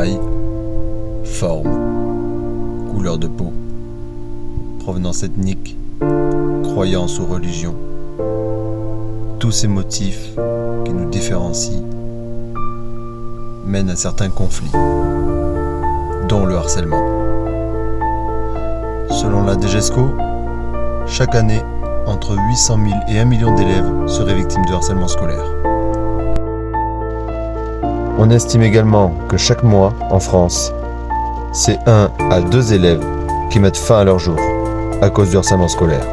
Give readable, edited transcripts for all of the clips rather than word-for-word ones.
taille, forme, couleur de peau, provenance ethnique, croyance ou religion. Tous ces motifs qui nous différencient mènent à certains conflits, dont le harcèlement. Selon la DGESCO, chaque année, entre 800 000 et 1 million d'élèves seraient victimes de harcèlement scolaire. On estime également que chaque mois, en France, c'est 1 à 2 élèves qui mettent fin à leur jour à cause du harcèlement scolaire.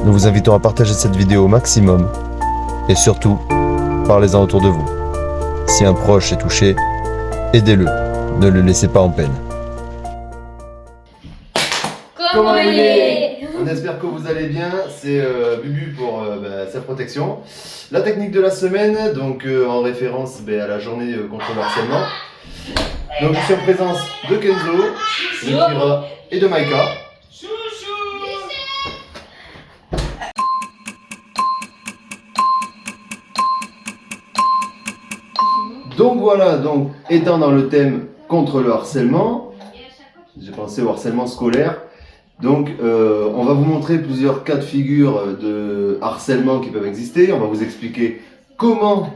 Nous vous invitons à partager cette vidéo au maximum et surtout, parlez-en autour de vous. Si un proche est touché, aidez-le, ne le laissez pas en peine. Comment il est? On espère que vous allez bien, c'est Bubu pour sa protection. La technique de la semaine, donc en référence à la journée contre le harcèlement. Donc je suis en présence de Kenzo, de Kira et de Maïka. Donc voilà, donc étant dans le thème contre le harcèlement, j'ai pensé au harcèlement scolaire. Donc on va vous montrer plusieurs cas de figure de harcèlement qui peuvent exister. On va vous expliquer comment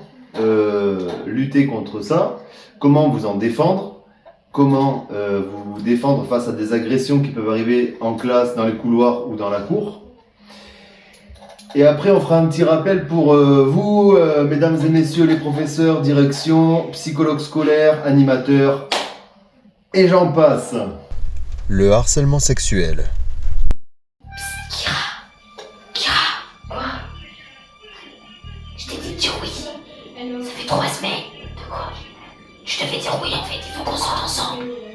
lutter contre ça, comment vous en défendre, comment vous défendre face à des agressions qui peuvent arriver en classe, dans les couloirs ou dans la cour. Et après, on fera un petit rappel pour vous, mesdames et messieurs les professeurs, direction, psychologues scolaires, animateurs, et j'en passe. Le harcèlement sexuel. Kira, quoi? Je t'ai dit de dire oui. Ça fait 3 semaines. De quoi? Je devais dire oui en fait, il faut qu'on sorte ensemble. Mais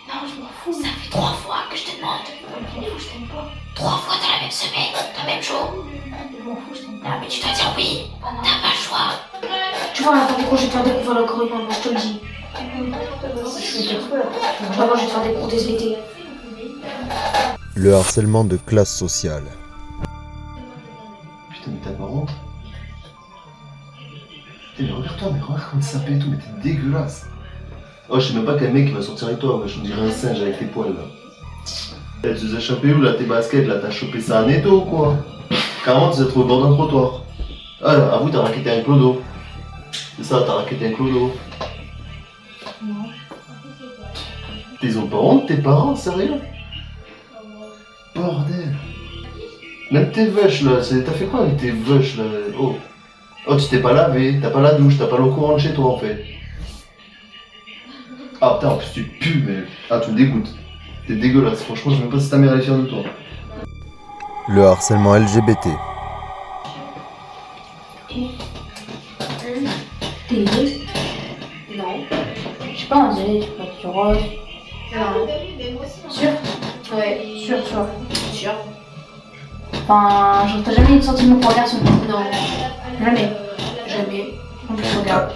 non, je m'en fous. Ça fait 3 fois que je te demande. Je t'aime pas. 3 fois dans la même semaine, dans le même jour. Je m'en fous, je t'aime pas. Non mais tu dois dire oui. T'as pas le choix. Tu vois, là, quand je vais te faire découvrir le corps humain, je te le dis. Je vais te faire peur. Vraiment, je vais te faire découvrir des SVT. Le harcèlement de classe sociale. Putain, mais t'as pas honte? Putain, mais regarde-toi, mais regarde comme ça et tout, mais t'es dégueulasse. Oh, je sais même pas quel mec qui va sortir avec toi, je me dirais un singe avec tes poils là. Eh, tu les as chopés où là, tes baskets là? T'as chopé ça à Netto ou quoi? Carrément, tu les as trouvés au bord d'un trottoir. Ah, avoue, t'as raquetté un clodo. C'est ça, t'as raquetté un clodo. Non. Ils ont pas honte, tes parents, sérieux? Bordel. Même tes vaches là, t'as fait quoi avec tes vaches là? Oh. Oh, tu t'es pas lavé, t'as pas la douche, t'as pas l'eau courante chez toi en fait. Ah putain, en plus tu pues, mais. Ah, tu me dégoûtes. T'es dégueulasse, franchement, je sais même pas si ta mère est fière de toi. Le harcèlement LGBT. T'es gay? Non. Je sais pas, on dirait du rose. Non. Sûr? Ouais, sûr. Enfin, genre, t'as jamais eu de sentiment pour un garçon? Non. Jamais. On te regarde.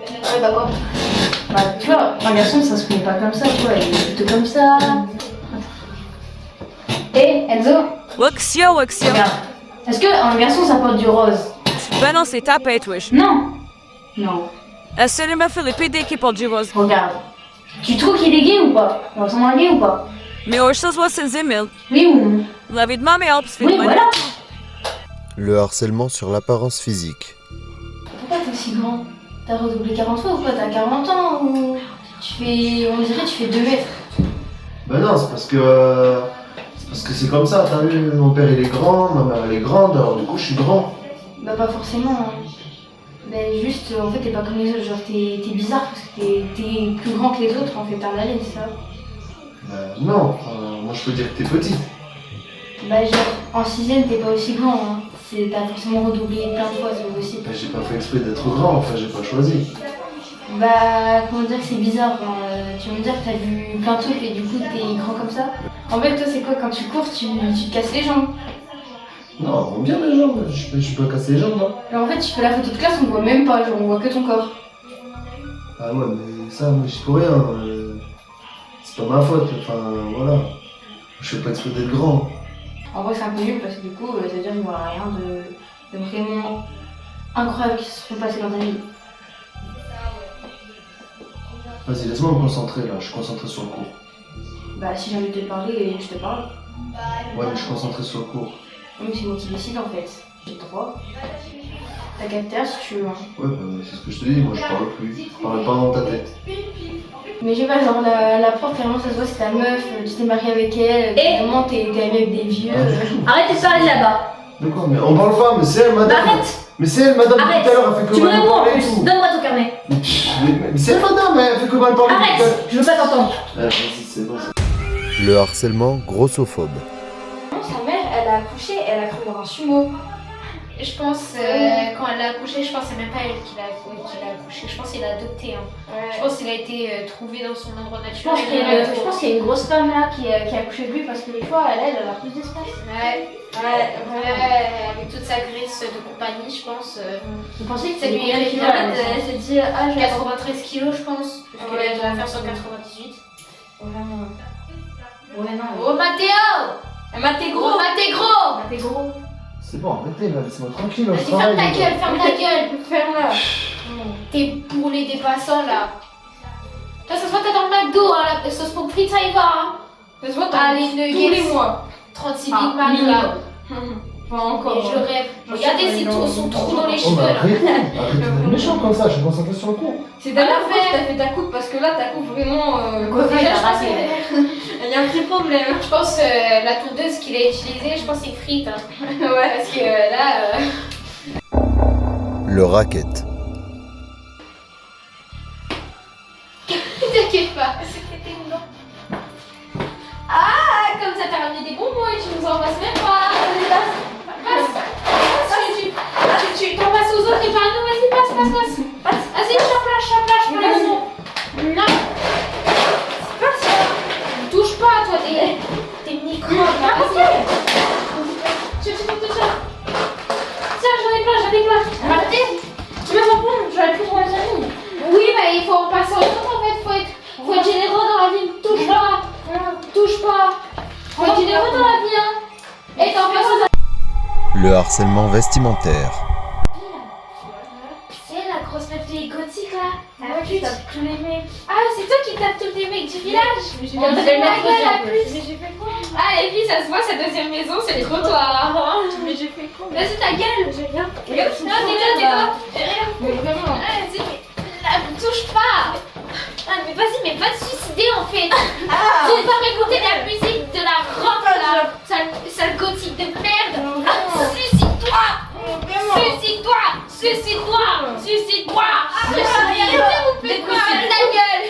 Ouais, bah quoi? Bah, tu vois, un garçon, ça se fait pas comme ça, tu vois, il est plutôt comme ça. Hé, Enzo? Wuxio. Regarde. Est-ce qu'un garçon, ça porte du rose? Ben non, c'est tapette, wesh. Non. Est-ce que le Philippe dès qu'il porte du rose? Regarde. Tu trouves qu'il est gay ou pas? On ressemble à un gay ou pas? Mais au chose voit c'est Zemil. Oui ou non? La vie de ma mère, c'est Oui, voilà. Le harcèlement sur l'apparence physique. Pourquoi t'es aussi grand? T'as redoublé 40 fois ou quoi? T'as 40 ans ou... On dirait que tu fais 2 mètres. Bah non, c'est parce que c'est comme ça, t'as vu, mon père il est grand, ma mère elle est grande, alors du coup je suis grand. Bah pas forcément. Hein. Mais juste, en fait, t'es pas comme les autres. Genre, t'es bizarre parce que t'es plus grand que les autres, en fait, t'as un aller, c'est ça? Bah non, moi je peux dire que t'es petite. Bah genre, en 6ème, t'es pas aussi grand, hein. T'as forcément redoublé plein de fois, c'est possible. Bah j'ai pas fait exprès d'être grand, enfin j'ai pas choisi. Bah, comment dire que c'est bizarre, hein. Tu vas me dire que t'as vu plein de trucs et du coup t'es grand comme ça. En fait, toi, c'est quoi, quand tu cours, tu te casses les jambes. Non, on voit bien les jambes, je suis pas cassé les jambes, hein. Alors en fait, tu fais la photo de classe, on voit même pas, genre, on voit que ton corps. Ah ouais, mais ça, moi j'y peux rien, c'est pas ma faute, enfin voilà. Je fais pas exprès d'être grand. En vrai, c'est un peu nul parce que du coup, ça veut dire qu'il n'y aura rien de vraiment incroyable qui se serait passé dans ta vie. Vas-y, laisse-moi me concentrer là, je suis concentré sur le cours. Bah, si j'ai envie de te parler, je te parle. Ouais, mais je suis concentré sur le cours. Oui, c'est moi qui décide en fait. J'ai le droit. T'as qu'à te taire si tu veux. Hein. Ouais, bah, c'est ce que je te dis, moi je parle plus. Je parle pas dans ta tête. Mais je sais pas, genre la prof, clairement, ça se voit, c'est ta meuf, tu t'es marié avec elle, vraiment t'es avec des vieux. Arrête de parler là-bas. De quoi? Mais on parle pas, mais c'est elle, madame. Bah, arrête. Mais c'est elle, madame, Arrête. tout à l'heure, elle fait que Tu me mal réponds en parler et plus. tout. Donne-moi ton carnet. Mais c'est elle, madame, elle fait que mal parler. Arrête. Je veux pas t'entendre. Vas-y, c'est bon. Le harcèlement grossophobe. Sa mère, elle a accouché, elle a cru dans un sumo. Je pense, quand elle a accouché, je pense que c'est même pas elle qui l'a accouché. Je pense qu'il l'a adopté. Hein. Je pense qu'il a été trouvé dans son endroit Je pense naturel. qu'il y a une grosse femme là qui a accouché de lui parce que des fois, elle a plus d'espace. Ouais, avec toute sa graisse de compagnie, je pense. Vous pensez que Ça c'est lui lui a qui fait elle s'est dit, ah, je vais 93 kilos, je pense. Parce qu'elle a dû faire 198. Vraiment. Ouais, non. Oh Mathéo! T'es Oh Mathéo! T'es gros. C'est bon, arrêtez là, laissez-moi tranquille. Vas-y, ferme ta gueule, ferme ta gueule! Ferme-la. T'es bourré des passants là. Toi, ça se voit, t'as dans le McDo, hein, la sauce pommes frites, ça y va. Hein. Ça se voit, Allez, tous nuggets. les mois. 36 Ah, Big Mac là. Pas encore. Et je le rêve. Regardez son trou dans les Oh, cheveux bah là. arrêtez d'être méchant comme ça, je suis concentré sur le cours. C'est d'abord fait, t'as fait ta coupe parce que là, ta coupe vraiment. Déjà, je pense que- Il y a un petit problème. Je pense la tondeuse qu'il a utilisée, je pense que c'est frite. Hein. Ouais. Parce que là. Le racket. T'inquiète pas. Ah, comme ça t'as ramené des bonbons et tu nous en passes même pas. Vas-y, passe. Tu t'en passes aux autres et pas à nous. Vas-y, passe. Vas-y, chope là. Non. Passe. Touche pas, toi, t'es microbes. Vas-y. Tiens, j'en ai plein. Arrêtez. Tu m'as pas prendre, j'aurais pu prendre les amis. Oui, mais il faut en passer aux autres en fait. Faut être généreux dans la vie. Touche pas. Faut être généreux dans la vie, hein. Et t'en passes aux autres. Le harcèlement vestimentaire. C'est la grosse meuf de gothique là. Ah ouais, tu tapes tous les mecs. Ah, c'est toi qui tapes tous les mecs du village. J'ai On dirait la gueule la plus. Mais j'ai fait quoi? Ah, et puis ça se voit, sa deuxième maison, c'est le trottoir. Mais j'ai fait quoi? Vas-y, ta gueule. J'ai rien. Non, tais-toi. J'ai rien. Mais vraiment. Ah, vas-y, mais là, me touche pas. Ah, mais vas-y, mais va te suicider en fait. Ah. Tu vas m'écouter de la musique, de la rock là. Sale gothique de merde. Ah, suicide-toi. Suicide-toi. Arrêtez, vous faites quoi? Ta gueule.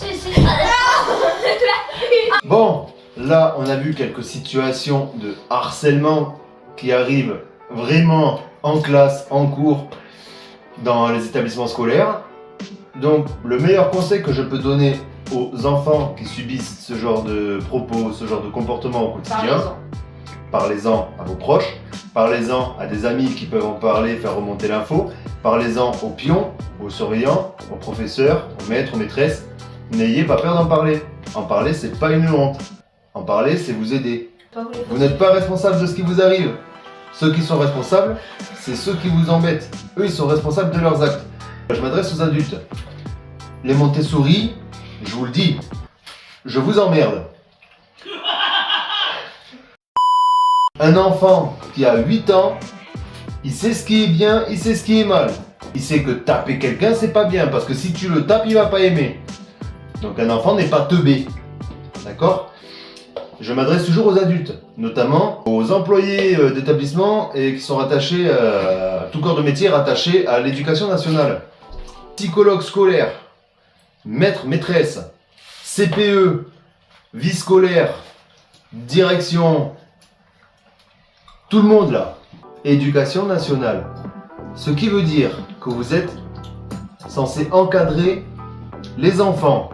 Suicide-toi. Bon, là on a vu quelques situations de harcèlement qui arrivent vraiment en classe, en cours, dans les établissements scolaires. Donc le meilleur conseil que je peux donner aux enfants qui subissent ce genre de propos, ce genre de comportement au quotidien, parlez-en à vos proches, parlez-en à des amis qui peuvent en parler, faire remonter l'info, parlez-en aux pions, aux surveillants, aux professeurs, aux maîtres, aux maîtresses. N'ayez pas peur d'en parler. En parler, c'est pas une honte. En parler, c'est vous aider. Vous n'êtes pas responsable de ce qui vous arrive. Ceux qui sont responsables, c'est ceux qui vous embêtent. Eux, ils sont responsables de leurs actes. Je m'adresse aux adultes. Les Montessori, je vous le dis, je vous emmerde. Un enfant qui a 8 ans, il sait ce qui est bien, il sait ce qui est mal. Il sait que taper quelqu'un, c'est pas bien, parce que si tu le tapes, il va pas aimer. Donc un enfant n'est pas teubé. D'accord ? Je m'adresse toujours aux adultes, notamment aux employés d'établissement et qui sont rattachés, tout corps de métier rattaché à l'éducation nationale. Psychologue scolaire, maître, maîtresse, CPE, vie scolaire, direction, tout le monde là. Éducation nationale. Ce qui veut dire que vous êtes censé encadrer les enfants.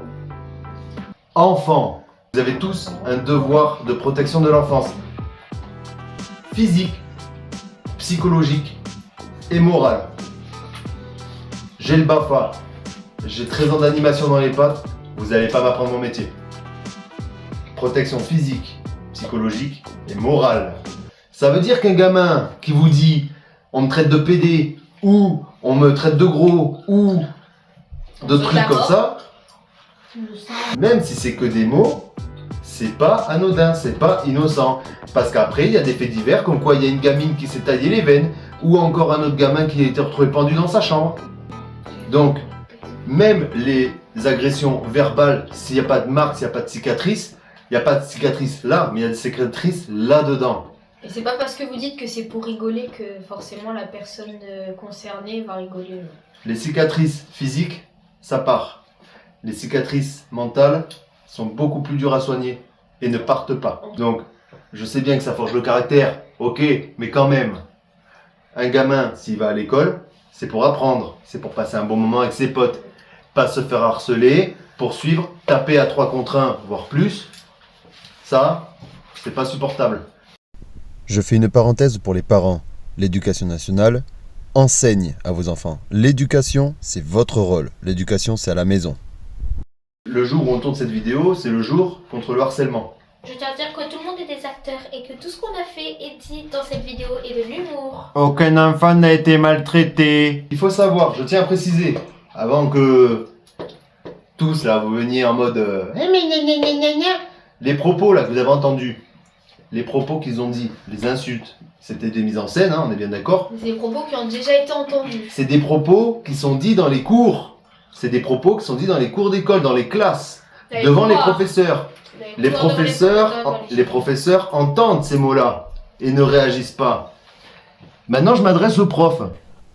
Enfants, vous avez tous un devoir de protection de l'enfance. Physique, psychologique et morale. J'ai le BAFA, j'ai 13 ans d'animation dans les pattes, vous n'allez pas m'apprendre mon métier. Protection physique, psychologique et morale. Ça veut dire qu'un gamin qui vous dit on me traite de PD, ou on me traite de gros, ou d'autres trucs comme ça, même si c'est que des mots, c'est pas anodin, c'est pas innocent. Parce qu'après, il y a des faits divers, comme quoi il y a une gamine qui s'est taillé les veines, ou encore un autre gamin qui a été retrouvé pendu dans sa chambre. Donc, même les agressions verbales, s'il n'y a pas de marque, s'il n'y a pas de cicatrice, il n'y a pas de cicatrice là, mais il y a des cicatrices là-dedans. Et c'est pas parce que vous dites que c'est pour rigoler que forcément la personne concernée va rigoler. Les cicatrices physiques, ça part. Les cicatrices mentales sont beaucoup plus dures à soigner et ne partent pas. Donc, je sais bien que ça forge le caractère, ok, mais quand même, un gamin, s'il va à l'école, c'est pour apprendre, c'est pour passer un bon moment avec ses potes, pas se faire harceler, poursuivre, taper à 3 contre 1, voire plus. Ça, c'est pas supportable. Je fais une parenthèse pour les parents. L'éducation nationale enseigne à vos enfants. L'éducation, c'est votre rôle. L'éducation, c'est à la maison. Le jour où on tourne cette vidéo, c'est le jour contre le harcèlement. Je tiens à dire que tout le monde est des acteurs et que tout ce qu'on a fait et dit dans cette vidéo est de l'humour. Aucun enfant n'a été maltraité. Il faut savoir, je tiens à préciser, avant que tous là vous veniez en mode les propos là que vous avez entendus, les propos qu'ils ont dit, les insultes, c'était des mises en scène, hein, on est bien d'accord. C'est des propos qui ont déjà été entendus. C'est des propos qui sont dits dans les cours. C'est des propos qui sont dits dans les cours d'école, dans les classes, devant les professeurs. Les professeurs entendent ces mots-là et ne réagissent pas. Maintenant, je m'adresse aux profs.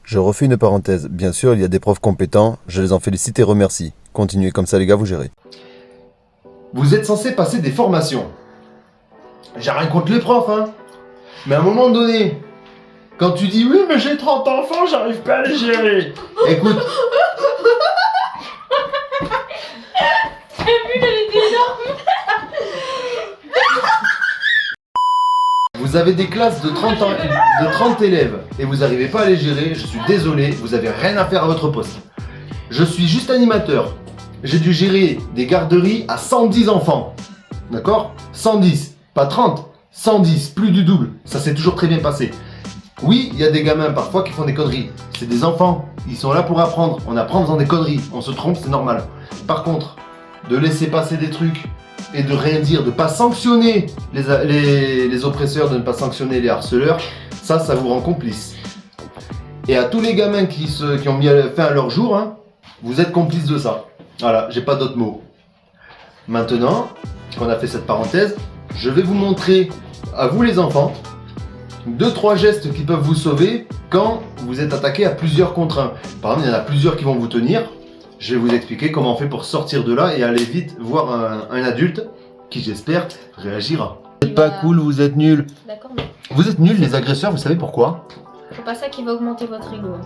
Je refais une parenthèse. Bien sûr, il y a des profs compétents. Je les en félicite et remercie. Continuez comme ça, les gars, vous gérez. Vous êtes censés passer des formations. J'ai rien contre les profs, hein. Mais à un moment donné, quand tu dis « Oui, mais j'ai 30 enfants, j'arrive pas à les gérer ». Écoute. Vous avez des classes de 30 élèves et vous n'arrivez pas à les gérer, je suis désolé, vous avez rien à faire à votre poste. Je suis juste animateur. J'ai dû gérer des garderies à 110 enfants. D'accord ? 110, pas 30, 110, plus du double. Ça s'est toujours très bien passé. Oui, il y a des gamins parfois qui font des conneries. C'est des enfants, ils sont là pour apprendre. On apprend en faisant des conneries, on se trompe, c'est normal. Par contre, de laisser passer des trucs et de rien dire, de ne pas sanctionner les oppresseurs, de ne pas sanctionner les harceleurs, ça vous rend complice. Et à tous les gamins qui ont mis fin à leur jour, hein, vous êtes complices de ça. Voilà, j'ai pas d'autres mots. Maintenant qu'on a fait cette parenthèse, je vais vous montrer, à vous les enfants, 2-3 gestes qui peuvent vous sauver quand vous êtes attaqué à plusieurs contre 1. Par exemple, il y en a plusieurs qui vont vous tenir. Je vais vous expliquer comment on fait pour sortir de là et aller vite voir un adulte qui, j'espère, réagira. Vous êtes pas cool, vous êtes nuls. D'accord, mais Vous êtes nuls, les agresseurs, vous savez pourquoi? c'est pas ça qui va augmenter votre ego.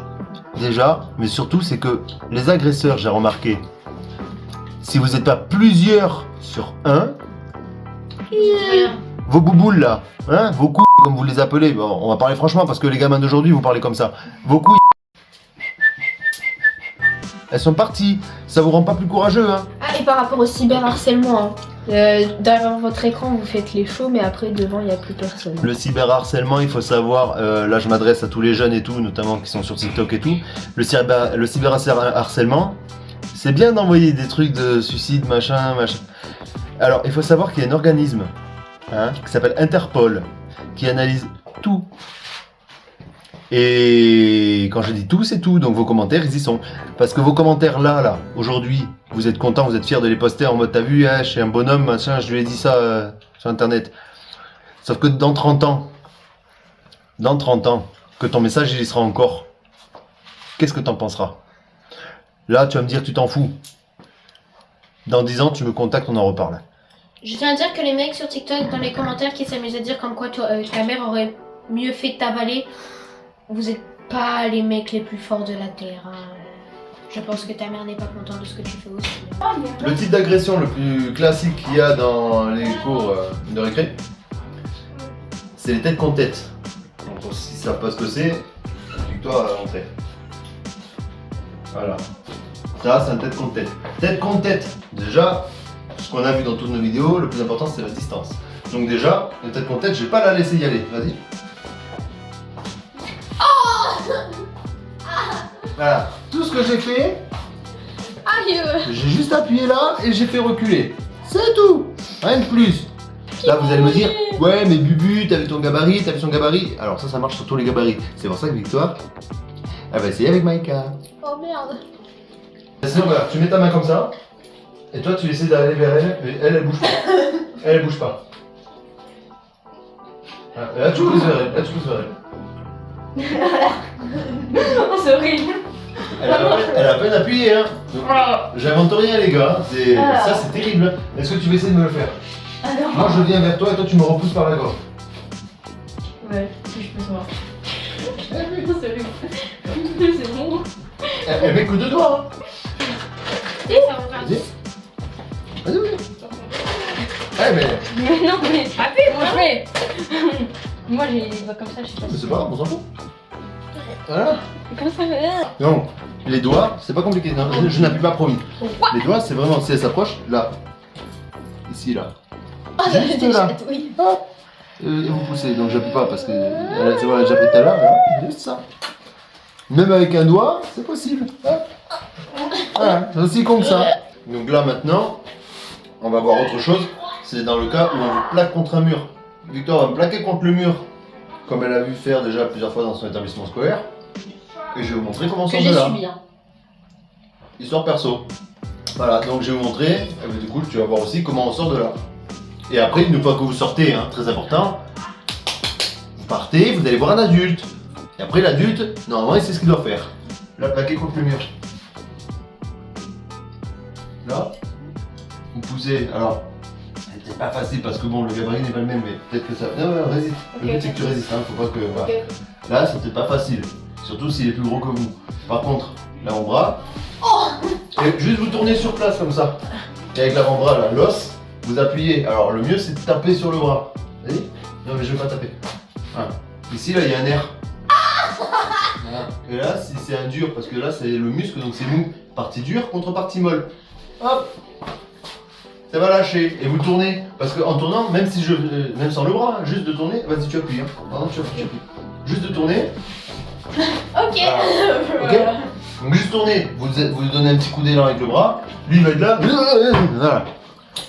Déjà, mais surtout, c'est que les agresseurs, j'ai remarqué, si vous n'êtes pas plusieurs sur un, Rien. vos bouboules là, hein, vos couilles, comme vous les appelez, bon, on va parler franchement parce que les gamins d'aujourd'hui, vous parlez comme ça, vos couilles, elles sont parties, ça vous rend pas plus courageux, hein. Ah, et par rapport au cyberharcèlement, hein. Derrière votre écran, vous faites les shows, mais après, devant, il n'y a plus personne. Le cyberharcèlement, il faut savoir, là je m'adresse à tous les jeunes et tout, notamment qui sont sur TikTok et tout, le cyberharcèlement, c'est bien d'envoyer des trucs de suicide, machin. Alors, il faut savoir qu'il y a un organisme, hein, qui s'appelle Interpol, qui analyse tout. Et quand je dis tout, c'est tout, donc vos commentaires, ils y sont. Parce que vos commentaires là, aujourd'hui, vous êtes content, vous êtes fiers de les poster en mode, t'as vu, hein, je suis un bonhomme, machin, je lui ai dit ça sur internet. Sauf que dans 30 ans, que ton message il y sera encore, qu'est-ce que t'en penseras? Là, tu vas me dire, tu t'en fous. Dans 10 ans, tu me contactes, on en reparle. Je tiens à dire que les mecs sur TikTok, dans les commentaires, qui s'amusent à dire comme quoi ta mère aurait mieux fait de t'avaler, vous êtes pas les mecs les plus forts de la Terre. Hein. Je pense que ta mère n'est pas contente de ce que tu fais aussi. Le type d'agression le plus classique qu'il y a dans les cours de récré, c'est les têtes contre tête. Donc pour ceux qui ne savent pas ce que c'est, explique-toi à l'entrée. Voilà. Ça, c'est un tête contre tête. Tête contre tête, déjà, ce qu'on a vu dans toutes nos vidéos, le plus important c'est la distance. Donc déjà, la tête contre tête, je vais pas la laisser y aller. Vas-y. Voilà. Tout ce que j'ai fait, sérieux? J'ai juste appuyé là et j'ai fait reculer. C'est tout. Rien de plus. Là, vous allez me dire, ouais, mais Bubu, t'as vu ton gabarit, t'as vu son gabarit. Alors ça marche sur tous les gabarits. C'est pour ça que Victoire, elle va essayer avec Maïka. Oh merde. Sinon, voilà, tu mets ta main comme ça. Et toi, tu essaies d'aller vers elle, mais elle bouge pas. Elle bouge pas. Ah, et là, tu pousses vers elle. Là, tu pousses vers elle. Oh, c'est horrible. Elle a à peine appuyé, hein. Donc, j'invente rien, les gars. Ça, c'est terrible. Est-ce que tu veux essayer de me le faire? Alors. Moi, je viens vers toi et toi, tu me repousses par la gorge. Ouais, si je peux savoir. C'est horrible. C'est bon. Elle met que 2 doigts, hein. Et ça va faire. Vas-y. Vas-y, oui. Eh, mais Mais non, mais. Appuie, moi je fais. Moi j'ai les doigts comme ça, je sais pas. c'est pas grave, on s'en fout. Voilà. Comme ça, Non, les doigts, c'est pas compliqué. Non, je n'appuie pas, promis. Les doigts, c'est vraiment, si elle s'approche, là. Ici, là. Juste là. Oui. Hop. Et vous poussez, donc j'appuie pas parce que c'est voilà, j'ai appris tout à l'heure, là. Juste ça. Même avec un doigt, c'est possible. Hop. Voilà, c'est aussi con que ça. Donc là maintenant, on va voir autre chose. C'est dans le cas où on vous plaque contre un mur. Victor va me plaquer contre le mur, comme elle a vu faire déjà plusieurs fois dans son établissement scolaire. Et je vais vous montrer comment on sort Que de j'ai là. subi, hein. Histoire perso. Voilà, donc je vais vous montrer, du coup tu vas voir aussi comment on sort de là. Et après, une fois que vous sortez, hein, très important, vous partez, vous allez voir un adulte. Et après l'adulte, normalement il sait ce qu'il doit faire. Là, plaquer contre le mur. Là, vous poussez, alors, c'est pas facile parce que bon, le gabarit n'est pas le même, mais peut-être que ça... Non, résiste. Le but c'est que tu résistes, hein, faut pas que... Voilà. Ok. Là, c'est peut-être pas facile, surtout s'il est plus gros que vous. Par contre, l'avant-bras, et juste vous tournez sur place comme ça. Et avec l'avant-bras, là, l'os, vous appuyez. Alors le mieux, c'est de taper sur le bras. Vas-y. Non, mais je vais pas taper. Voilà. Ici, là, il y a un nerf. Voilà. Et là, si c'est un dur, parce que là, c'est le muscle, donc c'est mou. Partie dure contre partie molle. Hop. Ça va lâcher. Et vous tournez. Parce qu'en tournant, même si même sans le bras, hein, juste de tourner, vas-y, tu appuies. Hein. Pardon, tu appuies. Juste de tourner. Ok. Ok. Donc juste tourner, vous donnez un petit coup d'élan avec le bras, lui il va être là, voilà.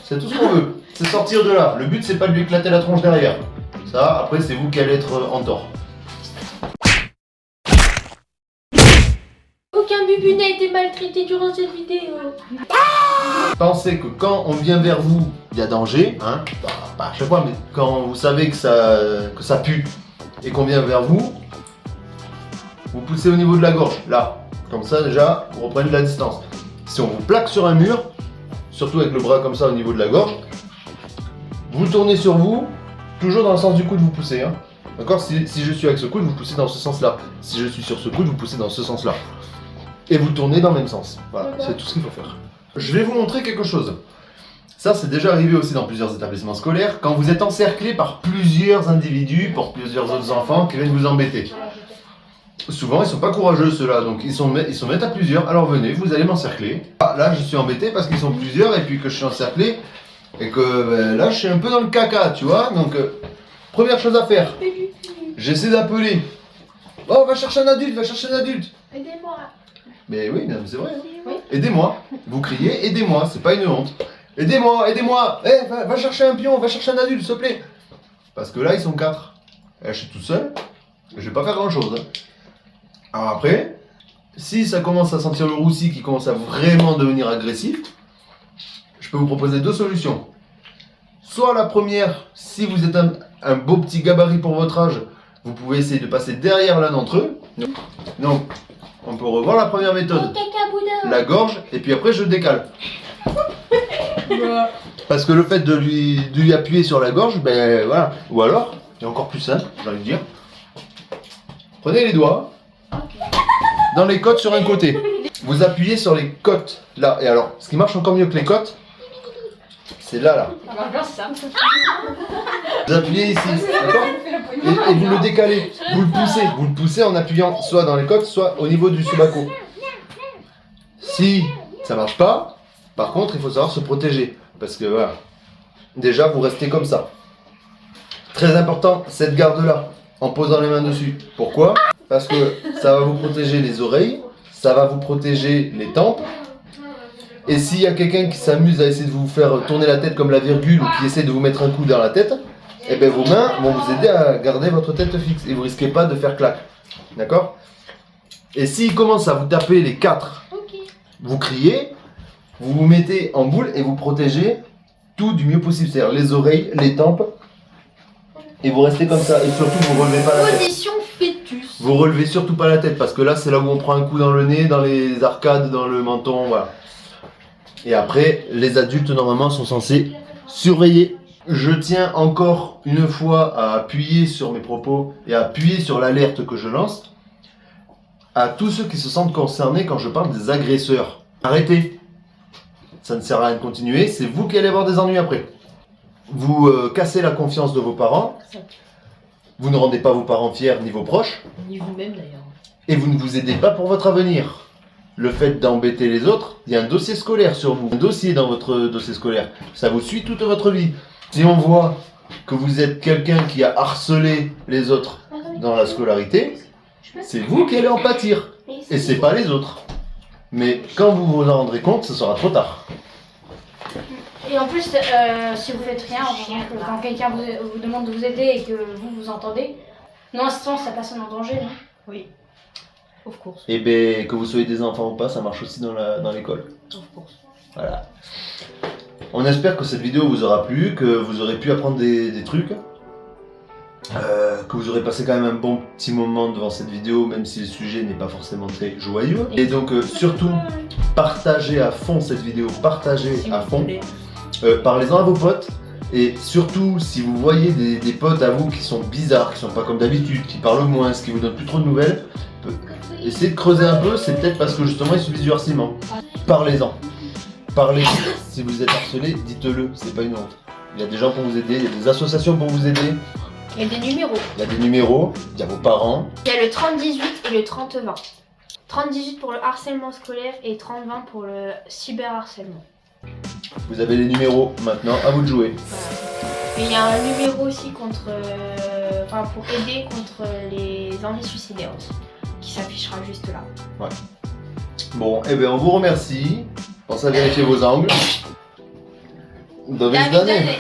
C'est tout ce qu'on veut, c'est sortir de là. Le but c'est pas de lui éclater la tronche derrière. Ça, après c'est vous qui allez être en tort. Aucun Bubu n'a été maltraité durant cette vidéo. Pensez que quand on vient vers vous, il y a danger, hein, pas à chaque fois, mais quand vous savez que ça pue et qu'on vient vers vous, vous poussez au niveau de la gorge, là. Comme ça déjà, vous reprenez de la distance. Si on vous plaque sur un mur, surtout avec le bras comme ça au niveau de la gorge, vous tournez sur vous, toujours dans le sens du coude, vous poussez. Hein. D'accord, si je suis avec ce coude, vous poussez dans ce sens-là. Si je suis sur ce coude, vous poussez dans ce sens-là. Et vous tournez dans le même sens. Voilà, c'est tout ce qu'il faut faire. Je vais vous montrer quelque chose. Ça, c'est déjà arrivé aussi dans plusieurs établissements scolaires, quand vous êtes encerclé par plusieurs individus, par plusieurs autres enfants qui viennent vous embêter. Souvent, ils sont pas courageux ceux-là, donc ils se mettent à plusieurs. Alors venez, vous allez m'encercler. Ah, là, je suis embêté parce qu'ils sont plusieurs et puis que je suis encerclé et que là, je suis un peu dans le caca, tu vois. Donc, première chose à faire, j'essaie d'appeler. Oh, va chercher un adulte, va chercher un adulte. Aidez-moi. Mais oui, non, mais c'est vrai. Hein. Oui. Aidez-moi. Vous criez, aidez-moi, c'est pas une honte. Aidez-moi, aidez-moi. Eh, va chercher un pion, va chercher un adulte, s'il te plaît. Parce que là, ils sont 4. Et là, je suis tout seul. Je vais pas faire grand-chose. Hein. Alors après, si ça commence à sentir le roussi qui commence à vraiment devenir agressif, je peux vous proposer 2 solutions. Soit la première, si vous êtes un beau petit gabarit pour votre âge, vous pouvez essayer de passer derrière l'un d'entre eux. Donc, on peut revoir la première méthode. La gorge, et puis après je décale. Parce que le fait de lui appuyer sur la gorge, ben voilà. Ou alors, c'est encore plus simple, j'ai envie de dire. Prenez les doigts. Dans les côtes sur un côté. Vous appuyez sur les côtes là. Et alors, ce qui marche encore mieux que les côtes, c'est là. Vous appuyez ici, d'accord ? Et vous le décalez, vous le poussez en appuyant soit dans les côtes, soit au niveau du sobaco. Si ça marche pas, par contre, il faut savoir se protéger. Parce que voilà, déjà vous restez comme ça. Très important, cette garde-là, en posant les mains dessus. Pourquoi ? Parce que ça va vous protéger les oreilles, ça va vous protéger les tempes, Et s'il y a quelqu'un qui s'amuse à essayer de vous faire tourner la tête comme la virgule ou qui essaie de vous mettre un coup dans la tête, eh ben vos mains vont vous aider à garder votre tête fixe et vous risquez pas de faire claque. D'accord? Et s'il commence à vous taper les 4, vous criez, vous vous mettez en boule et vous protégez tout du mieux possible, c'est-à-dire les oreilles, les tempes, et vous restez comme ça, et surtout vous relevez pas la tête. Position fœtus. Vous relevez surtout pas la tête, parce que là c'est là où on prend un coup dans le nez, dans les arcades, dans le menton, voilà. Et après, les adultes normalement sont censés surveiller. Je tiens encore une fois à appuyer sur mes propos et à appuyer sur l'alerte que je lance à tous ceux qui se sentent concernés quand je parle des agresseurs. Arrêtez. Ça ne sert à rien de continuer, c'est vous qui allez avoir des ennuis après. Vous cassez la confiance de vos parents, vous ne rendez pas vos parents fiers ni vos proches, Ni vous-même d'ailleurs. et vous ne vous aidez pas pour votre avenir. Le fait d'embêter les autres, il y a un dossier scolaire sur vous, un dossier dans votre dossier scolaire. Ça vous suit toute votre vie. Si on voit que vous êtes quelqu'un qui a harcelé les autres dans la scolarité, c'est vous qui allez en pâtir, et c'est pas les autres. Mais quand vous vous en rendrez compte, ce sera trop tard. Et en plus, si vous faites rien, par exemple, quand quelqu'un vous demande de vous aider et que vous entendez, non assistance, la personne en danger, non? Oui. Of course. Et ben que vous soyez des enfants ou pas, ça marche aussi dans l'école. Of course. Voilà. On espère que cette vidéo vous aura plu, que vous aurez pu apprendre des trucs, que vous aurez passé quand même un bon petit moment devant cette vidéo, même si le sujet n'est pas forcément très joyeux. Et donc surtout, partagez à fond cette vidéo, partagez à fond, parlez-en à vos potes, et surtout si vous voyez des potes à vous qui sont bizarres, qui sont pas comme d'habitude, qui parlent moins, qui vous donnent plus trop de nouvelles, essayez de creuser un peu, c'est peut-être parce que justement ils subissent du harcèlement. Parlez-en. Parlez, si vous êtes harcelé, dites-le, c'est pas une honte. Il y a des gens pour vous aider, il y a des associations pour vous aider, Il y a des numéros. il y a des numéros, il y a vos parents. Il y a le 30-18 et le 30-20. 30-18 pour le harcèlement scolaire et 30-20 pour le cyberharcèlement. Vous avez les numéros, maintenant à vous de jouer. Et il y a un numéro aussi contre, pour aider contre les envies suicidaires aussi, qui s'affichera juste là. Bon, eh bien on vous remercie. Pensez à vérifier vos angles. Do David widzenia. Danet.